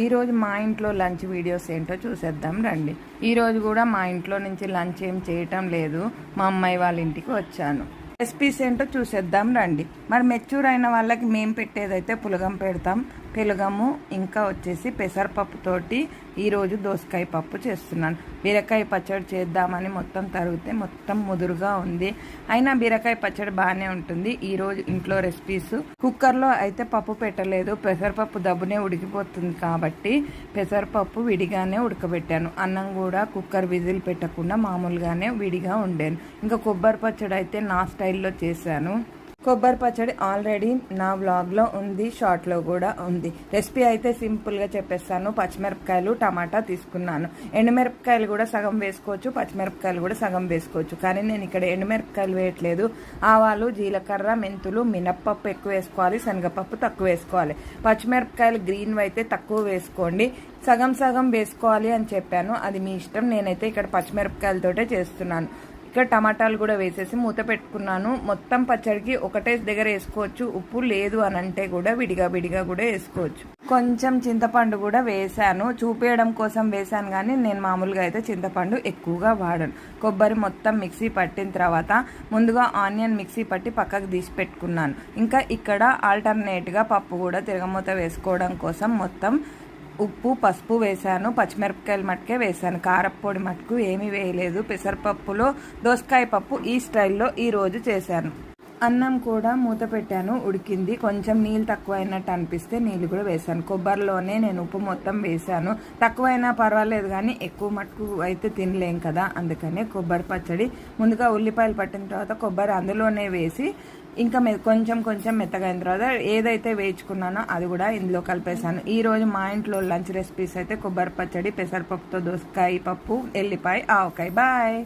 ఈరోజు మా ఇంట్లో లంచ్ వీడియోస్ ఏంటో చూసేద్దాం రండి. ఈరోజు కూడా మా ఇంట్లో నుంచి లంచ్ ఏం చేయటం లేదు, మా అమ్మాయి వాళ్ళ ఇంటికి వచ్చాను. రెసిపీస్ ఏంటో చూసేద్దాం రండి. మరి మెచ్యూర్ అయిన వాళ్ళకి మేము పెట్టేదైతే పులగం పెడతాం. పులగము ఇంకా వచ్చేసి పెసరపప్పుతోటి ఈరోజు దోసకాయ పప్పు చేస్తున్నాను. బీరకాయ పచ్చడి చేద్దామని మొత్తం తరిగితే మొత్తం ముదురుగా ఉంది. అయినా బీరకాయ పచ్చడి బాగానే ఉంటుంది. ఈరోజు ఇంట్లో రెసిపీస్. కుక్కర్లో అయితే పప్పు పెట్టలేదు, పెసరపప్పు దబ్బునే ఉడికిపోతుంది కాబట్టి పెసరపప్పు విడిగానే ఉడకబెట్టాను. అన్నం కూడా కుక్కర్ విజిల్ పెట్టకుండా మామూలుగానే విడిగా ఉండేను. ఇంకా కొబ్బరి పచ్చడి అయితే నా స్టైల్లో చేశాను. కొబ్బరి పచ్చడి ఆల్రెడీ నా వ్లాగ్లో ఉంది, షార్ట్లో కూడా ఉంది. రెసిపీ అయితే సింపుల్గా చెప్పేస్తాను. పచ్చిమిరపకాయలు, టమాటా తీసుకున్నాను. ఎండుమిరపకాయలు కూడా సగం వేసుకోవచ్చు, పచ్చిమిరపకాయలు కూడా సగం వేసుకోవచ్చు. కానీ నేను ఇక్కడ ఎండుమిరపకాయలు వేయట్లేదు. ఆవాలు, జీలకర్ర, మెంతులు, మినప్పప్పు ఎక్కువ వేసుకోవాలి, శనగపప్పు తక్కువ వేసుకోవాలి. పచ్చిమిరపకాయలు గ్రీన్ అయితే తక్కువ వేసుకోండి. సగం సగం వేసుకోవాలి అని చెప్పాను, అది మీ ఇష్టం. నేనైతే ఇక్కడ పచ్చిమిరపకాయలతోటే చేస్తున్నాను. ఇక్కడ టమాటాలు కూడా వేసేసి మూత పెట్టుకున్నాను. మొత్తం పచ్చడికి ఒకటే దగ్గర వేసుకోవచ్చు. ఉప్పు లేదు అని అంటే కూడా విడిగా కూడా వేసుకోవచ్చు. కొంచెం చింతపండు కూడా వేసాను, చూపేయడం కోసం వేసాను. కానీ నేను మామూలుగా అయితే చింతపండు ఎక్కువగా వాడను. కొబ్బరి మొత్తం మిక్సీ పట్టిన తర్వాత ముందుగా ఆనియన్ మిక్సీ పట్టి పక్కకు తీసి పెట్టుకున్నాను. ఇంకా ఇక్కడ ఆల్టర్నేట్గా పప్పు కూడా తిరగమూత వేసుకోవడం కోసం మొత్తం ఉప్పు, పసుపు వేసాను. పచ్చిమిరపకాయలు మట్టుకే వేసాను, కారప్పొడి మట్టుకు ఏమీ వేయలేదు. పెసరపప్పులో దోసకాయ పప్పు ఈ స్టైల్లో ఈరోజు చేశాను. అన్నం కూడా మూత పెట్టాను, ఉడికింది. కొంచెం నీళ్ళు తక్కువైనట్టు అనిపిస్తే నీళ్ళు కూడా వేసాను. కొబ్బరిలోనే నేను ఉప్పు మొత్తం వేసాను. తక్కువైనా పర్వాలేదు కానీ ఎక్కువ మట్టుకు అయితే తినలేం కదా, అందుకనే కొబ్బరి పచ్చడి ముందుగా ఉల్లిపాయలు పట్టిన తర్వాత కొబ్బరి అందులోనే వేసి ఇంకా కొంచెం మెత్తగా అయిన తర్వాత ఏదైతే వేయించుకున్నానో అది కూడా ఇందులో కలిపేసాను. ఈరోజు మా ఇంట్లో లంచ్ రెసిపీస్ అయితే కొబ్బరి పచ్చడి, పెసరపప్పుతో దోసకాయ పప్పు, ఎల్లిపాయ, ఆవకాయ. బాయ్.